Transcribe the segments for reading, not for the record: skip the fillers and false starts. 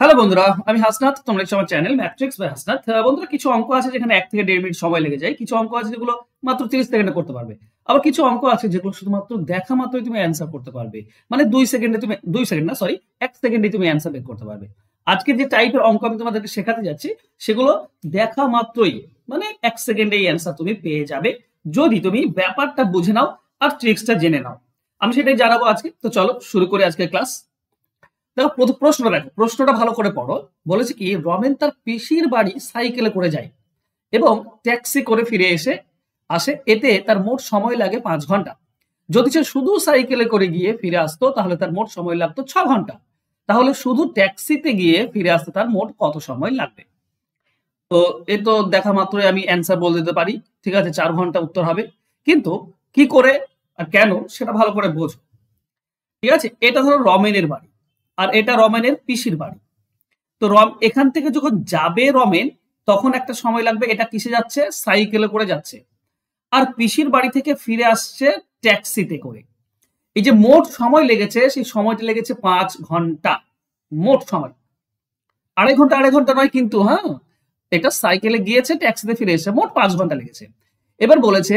Hello বন্ধুরা, আমি হাসনাত। তোমরা দেখছো আমার চ্যানেল ম্যাট্রিক্স বাই হাসনাত। বন্ধুরা, কিছু অঙ্ক আছে যেখানে 1 থেকে 1.5 মিনিট সময় লেগে যায়। কিছু অঙ্ক আছে যেগুলো মাত্র 30 সেকেন্ডে করতে পারবে। আবার কিছু অঙ্ক আছে যেগুলো শুধুমাত্র দেখা মাত্রই তুমি অ্যান্সার করতে পারবে। মানে 2 সেকেন্ডে তুমি 2 সেকেন্ড না, সরি, 1 সেকেন্ডে তুমি অ্যান্সার বের করতে পারবে। আজকে যে টাইপের অঙ্ক আমি তোমাদেরকে শেখাতে যাচ্ছি সেগুলো দেখা মাত্রই মানে 1 সেকেন্ডে এই অ্যান্সার তুমি পেয়ে যাবে, যদি তুমি ব্যাপারটা বুঝে নাও আর ট্রিক্সটা জেনে নাও। আমি সেটাই জানাবো আজকে। তো চলো শুরু করি আজকের ক্লাস। দেখো, প্রথম প্রশ্নটা দেখো, প্রশ্নটা ভালো করে পড়ো। বলেছে কি, রমেন তার পিসির বাড়ি সাইকেলে করে যায় এবং ট্যাক্সি করে ফিরে আসে। এতে তার মোট সময় লাগে 5 ঘন্টা। যদি সে শুধু সাইকেলে করে গিয়ে ফিরে আসতো তাহলে তার মোট সময় লাগতো 6 ঘন্টা। তাহলে শুধু ট্যাক্সিতে গিয়ে ফিরে আসতে তার মোট কত সময় লাগবে? তো এ তো দেখা মাত্রই আমি অ্যান্সার বলে দিতে পারি। ঠিক আছে, 4 ঘন্টা উত্তর হবে। কিন্তু কি করে আর কেন সেটা ভালো করে বোঝো। ঠিক আছে, এটা ধরো রমেনের বাড়ি আর এটা রমেনের পিসির বাড়ি। তো এখান থেকে যখন যাবে রমেন, তখন একটা সময় লাগবে। এটা কিসে যাচ্ছে? সাইকেলে করে যাচ্ছে। আর পিসির বাড়ি থেকে ফিরে আসছে ট্যাক্সিতে করে। এই যে মোট সময় লেগেছে, সেই সময়টা লেগেছে 5 ঘন্টা। মোট সময় 2.5 ঘন্টা, 2.5 ঘন্টা নয় কিন্তু, হ্যাঁ, এটা সাইকেলে গিয়েছে, ট্যাক্সিতে ফিরে এসে মোট 5 ঘন্টা লেগেছে। এবার বলেছে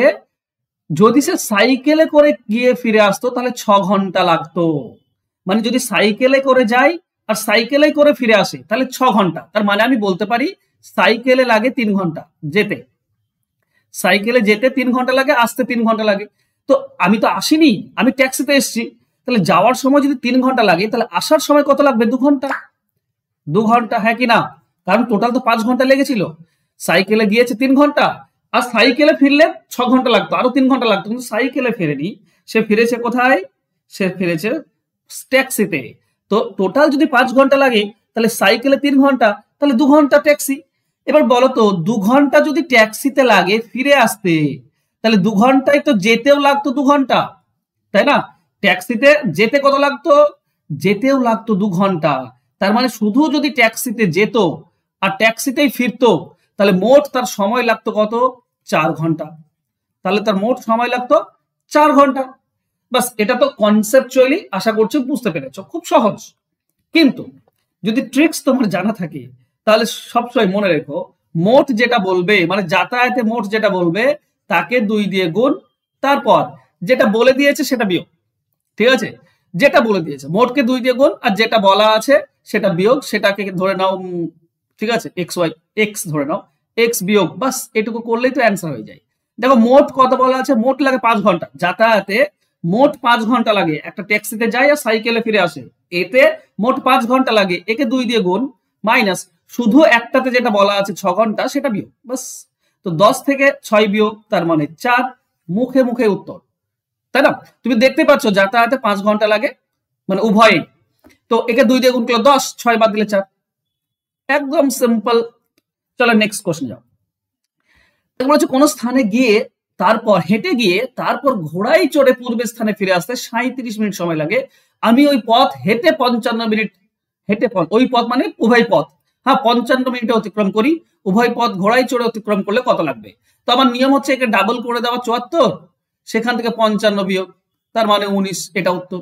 যদি সে সাইকেলে করে গিয়ে ফিরে আসতো তাহলে 6 ঘন্টা লাগতো। মানে যদি সাইকেলে করে যায় আর সাইকেলে করে ফিরে আসে তাহলে 6 ঘন্টা। তার মানে আমি বলতে পারি সাইকেলে লাগে 3 ঘন্টা যেতে। সাইকেলে যেতে 3 ঘন্টা লাগে, আসতে 3 ঘন্টা লাগে। তো আমি তো আসিনি, আমি ট্যাক্সিতে এসেছি। তাহলে যাওয়ার সময় যদি 3 ঘন্টা লাগে, তাহলে আসার সময় কত লাগবে? 2 ঘন্টা। 2 ঘন্টা, হ্যাঁ কি না? কারণ টোটাল তো 5 ঘন্টা লেগেছিল। সাইকেলে গিয়েছে 3 ঘন্টা, আর সাইকেলে ফিরলে 6 ঘন্টা লাগতো, আরো 3 ঘন্টা লাগতো। কিন্তু সাইকেলে ফেরেনি, সে ফিরেছে কোথায়? সে ফিরেছে ট্যাক্সিতে। তো টোটাল যদি 5 ঘন্টা লাগে, তাহলে সাইকেলে 3 ঘন্টা, তাহলে 2 ঘন্টা ট্যাক্সি। এবার বলো তো, 2 ঘন্টা যদি ট্যাক্সিতে লাগে ফিরে আসতে, তাহলে 2 ঘন্টায় তো যেতেও লাগতো 2 ঘন্টা, তাই না? ট্যাক্সিতে যেতে কত লাগতো? যেতেও লাগতো 2 ঘন্টা। তার মানে শুধু যদি ট্যাক্সিতে যেত আর ট্যাক্সিতেই ফিরতো, তাহলে মোট তার সময় লাগতো কত? 4 ঘন্টা। তাহলে তার মোট সময় লাগতো 4 ঘন্টা। বাস, এটা তো কনসেপচুয়ালি আশা করছি বুঝতে পেরেছো, খুব সহজ। কিন্তু যদি ট্রিক্স তোমার জানা থাকে, তাহলে সবসময় মনে রেখো, মোট যেটা বলবে, মানে যাতায়াতে মোট যেটা বলবে, তাকে 2 দিয়ে গুণ, তারপর যেটা বলে দিয়েছে সেটা বিয়োগ। ঠিক আছে, যেটা বলে দিয়েছে মোটকে 2 দিয়ে গুণ, আর যেটা বলা আছে সেটা বিয়োগ, সেটাকে ধরে নাও, ঠিক আছে, এক্স ওয়াই, এক্স ধরে নাও, এক্স বিয়োগ, বাস এটুকু করলেই তো অ্যান্সার হয়ে যায়। দেখো, মোট কত বলা আছে? মোট লাগে 5 ঘন্টা। যাতায়াতে মোট 5 ঘন্টা লাগে। একটা ট্যাক্সিতে যায় আর সাইকেলে ফিরে আসে, এতে মোট 5 ঘন্টা লাগে। একে 2 দিয়ে গুণ, মাইনাস শুধু একটাতে যেটা বলা আছে 6 ঘন্টা, সেটা বিয়োগ, বাস। তো 10 থেকে 6 বিয়োগ, তার মানে 4। মুখে মুখে উত্তর, তাই না? তুমি দেখতে পাচ্ছ যাতায়াতে 5 ঘন্টা লাগে, মানে উভয়ে। তো একে 2 দিয়ে গুণ করলে 10, 6 বাদ দিলে 4। একদম সিম্পল। চলো নেক্সট কোশ্চেন যাও। বলছে কোন স্থানে গিয়ে, তারপর হেঁটে গিয়ে, তারপর ঘোড়ায় চড়ে পূর্বের স্থানে ফিরে আসতে 37 মিনিট সময় লাগে। আমি ওই পথ হেঁটে 55 মিনিট, হেঁটে পথ, ওই পথ মানে উভয় পথ, হ্যাঁ, 55 মিনিটে অতিক্রম করি। উভয় পথ ঘোড়ায় চড়ে অতিক্রম করলে কত লাগবে? তো আমার নিয়ম হচ্ছে একে ডাবল করে দেওয়া, 74, সেখান থেকে 55 বিয়োগ, তার মানে 19। এটা উত্তর।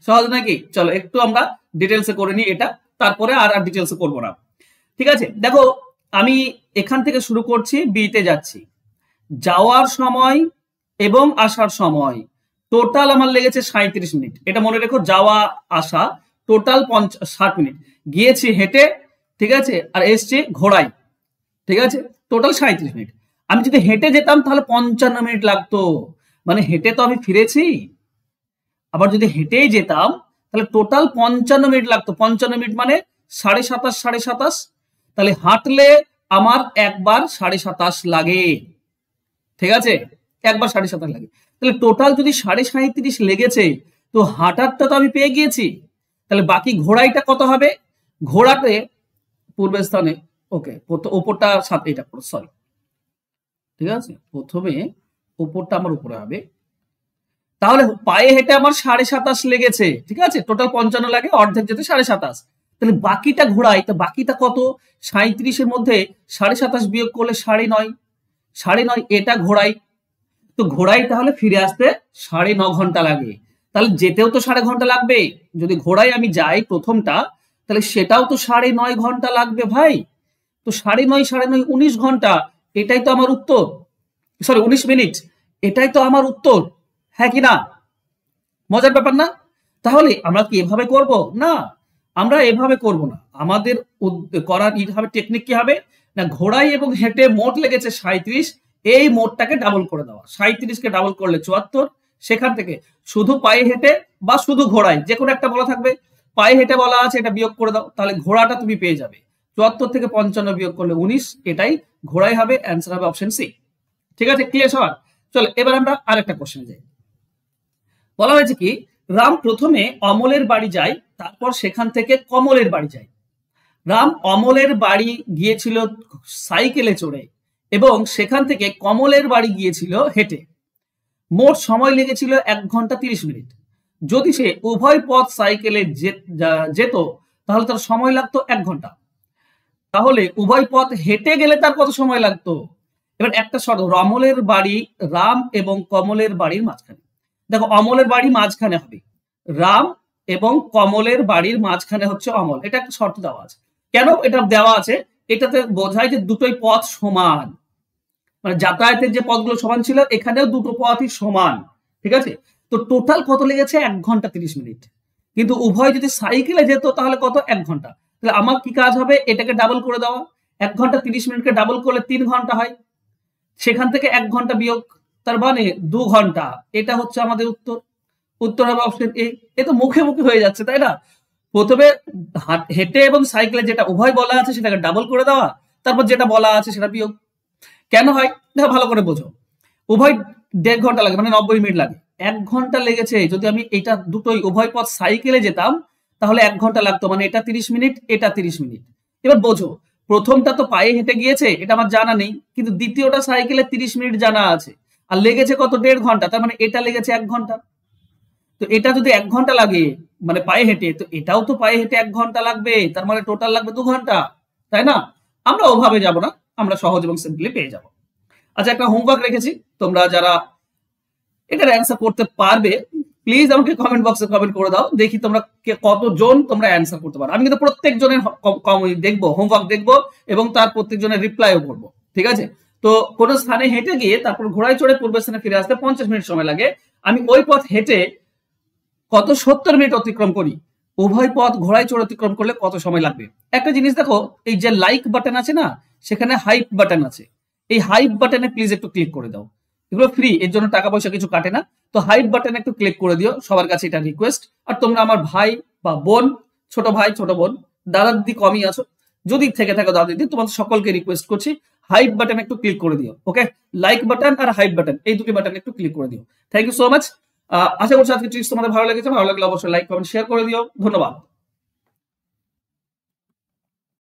সহজ নাকি? চলো একটু আমরা ডিটেলসে করে নিই এটা, তারপরে আর ডিটেলসে করবো না। ঠিক আছে, দেখো, আমি এখান থেকে শুরু করছি, বিতে যাচ্ছি। যাওয়ার সময় এবং আসার সময় টোটাল আমার লেগেছে 37 মিনিট। এটা মনে রেখো, যাওয়া আসা টোটাল 60 মিনিট। গিয়েছি হেঁটে, ঠিক আছে, আর এসছি ঘোড়ায়, ঠিক আছে, টোটাল 37 মিনিট। আমি যদি হেঁটে যেতাম তাহলে 55 মিনিট লাগতো। মানে হেঁটে তো আমি ফিরেছি, আবার যদি হেঁটেই যেতাম তাহলে টোটাল 55 মিনিট লাগতো। 55 মিনিট মানে 27.5, 27.5। তাহলে হাঁটলে আমার একবার 27.5 লাগে, ঠিক আছে, একবার 27.5 লাগে। তাহলে টোটাল যদি 37.5 লেগেছে, তো হাঁটারটা তো আমি পেয়ে গিয়েছি। তাহলে বাকি ঘোড়াইটা কত হবে? ঘোড়াতে পূর্বের স্থানে, ওকে, ওপরটা সাথে, এটা সরি, ঠিক আছে, প্রথমে ওপরটা আমার উপরে হবে। তাহলে পায়ে হেঁটে আমার 27.5 লেগেছে, ঠিক আছে, টোটাল 55 লাগে, অর্ধেক যেতে 27.5। তাহলে বাকিটা ঘোড়াই, তো বাকিটা কত? 37-এর মধ্যে 27.5 বিয়োগ করলে 9.5, 9.5, এটা ঘোড়াই। তো ঘোড়াই তাহলে ফিরে আসতে 9.5 ঘন্টা লাগে। তাহলে যেতেও তো 9.5 ঘন্টা লাগবে। যদি ঘোড়াই আমি যাই প্রথমটা, তাহলে সেটাও তো 9.5 ঘন্টা লাগবে ভাই। তো 9.5 9.5 19 ঘন্টা, এটাই তো আমার উত্তর। সরি 19 মিনিট, এটাই তো আমার উত্তর। হ্যাঁ কি না? মজার ব্যাপার না? তাহলে আমরা কি এভাবে করব? না, আমরা এভাবে করব না। আমাদের করার হবে টেকনিক কি হবে না, ঘোড়ায় এবং হেঁটে মোট লেগেছে 37, এই মোটটাকে ডাবল করে দেওয়া। 37কে ডাবল করলে 74, সেখান থেকে শুধু পায়ে হেঁটে বা শুধু ঘোড়ায় যে কোনো একটা বলা থাকবে। পায়ে হেঁটে বলা আছে, এটা বিয়োগ করে দাও, তাহলে ঘোড়াটা তুমি পেয়ে যাবে। 74 থেকে 55 বিয়োগ করলে 19, এটাই ঘোড়ায় হবে। অ্যান্সার হবে অপশন সি। ঠিক আছে, ক্লিয়ার সবার? চলো এবার আমরা আরেকটা কোশ্চেন যাই। বলা হয়েছে কি, রাম প্রথমে অমলের বাড়ি যায়, তারপর সেখান থেকে কমলের বাড়ি যায়। রাম অমলের বাড়ি গিয়েছিল সাইকেলে চড়ে এবং সেখান থেকে কমলের বাড়ি গিয়েছিল হেঁটে। মোট সময় লেগেছিল 1 ঘন্টা 30 মিনিট। যদি সে উভয় পথ সাইকেলে যেত তাহলে তার সময় লাগতো 1 ঘন্টা। তাহলে উভয় পথ হেঁটে গেলে তার কত সময় লাগতো? এবার একটা শর্ত, অমলের বাড়ি রাম এবং কমলের বাড়ির মাঝখানে। দেখো অমলের বাড়ি মাঝখানে হবে, রাম এবং কমলের বাড়ির মাঝখানে হচ্ছে অমল। এটা একটা শর্ত দেওয়া আছে। কেন এটা দেওয়া আছে? এটাতে বোঝায় যে দুটোই পথ সমান, মানে যাতায়াতের যে পথগুলো সমান ছিল, এখানেও দুটো পথই সমান। ঠিক আছে, তো টোটাল কত লেগেছে? 1 ঘন্টা 30 মিনিট। কিন্তু উভয় যদি সাইকেলে যেত তাহলে কত? 1 ঘন্টা। তাহলে আমার কি কাজ হবে? এটাকে ডাবল করে দেওয়া। 1 ঘন্টা 30 মিনিটকে ডাবল করলে 3 ঘন্টা হয়, সেখান থেকে 1 ঘন্টা বিয়োগ, তার মানে 2 ঘন্টা। এটা হচ্ছে আমাদের উত্তর। উত্তর হবে অপশন এ। এ তো মুখে মুখে হয়ে যাচ্ছে, তাই না? প্রথমে হেঁটে এবং সাইকেলে যেটা উভয় বলা আছে সেটাকে ডাবল করে দেওয়া, তারপর যেটা বলা আছে সেটা বিয়োগ। কেন হয় দেখো, ভালো করে বোঝো। উভয় 1.5 ঘন্টা লাগে, মানে 90 মিনিট লাগে। 1 ঘন্টা লেগেছে, যদি আমি এটা দুটোই উভয় পথ সাইকেলে যেতাম তাহলে 1 ঘন্টা লাগতো, মানে এটা 30 মিনিট, এটা 30 মিনিট। এবার বোঝো, প্রথমটা তো পায়ে হেঁটে গিয়েছে, এটা আমার জানা নেই, কিন্তু দ্বিতীয়টা সাইকেলে 30 মিনিট জানা আছে, আর লেগেছে কত? 1.5 ঘন্টা। তার মানে এটা লেগেছে 1 ঘন্টা। তো এটা যদি 1 ঘন্টা লাগে মানে পায়ে হেঁটে, তো এটাও তো পায়ে হেঁটে 1 ঘন্টা লাগবে, তার মানে টোটাল লাগবে 2 ঘন্টা, তাই না? আমরা ওভাবে যাব না, আমরা সহজ এবং সিম্পলি পেয়ে যাব। আচ্ছা, একটা হোমওয়ার্ক রেখেছি, তোমরা যারা এটার অ্যান্সার করতে পারবে প্লিজ আমাকে কমেন্ট বক্সে কমেন্ট করে দাও, দেখি তোমরা কতজন তোমরা অ্যান্সার করতে পারো। আমি কিন্তু প্রত্যেক জনের দেখবো, হোমওয়ার্ক দেখবো এবং তার প্রত্যেক জনের রিপ্লাইও করবো। ঠিক আছে, তো কোন স্থানে হেঁটে গিয়ে তারপর ঘোড়ায় চড়ে পূর্বের স্থানে ফিরে আসতে 50 মিনিট সময় লাগে। আমি ওই পথ হেঁটে কত 70 মিনিট অতিক্রম করি, উভয় পথ ঘোড়ায় চড়ে অতিক্রম করলে কত সময় লাগবে? একটা জিনিস দেখো, এই যে লাইক বাটন আছে না, সেখানে হাইপ বাটন আছে, এই হাইপ বাটনে প্লিজ একটু ক্লিক করে দাও। এগুলো ফ্রি, এর জন্য টাকা পয়সা কিছু কাটে না। তো হাইপ বাটনে একটু ক্লিক করে দিও, সবার কাছে এটা রিকোয়েস্ট। আর তোমরা আমার ভাই বা বোন, ছোট ভাই ছোট বোন, দাদা দিদি কমই আছো, যদি থেকে থাকো দাদা দিদি, তোমাদের সকলকে রিকোয়েস্ট করছি হাইপ বাটন একটু ক্লিক করে দিও। ওকে, লাইক বাটন আর হাইপ বাটন, এই দুটি বাটন একটু ক্লিক করে দিও। Thank you so much. আশা করছি আজকে ট্রিক্স তোমাদের ভালো লেগেছে। ভালো লাগলে অবশ্যই লাইক কমেন্ট শেয়ার করে দিও। ধন্যবাদ।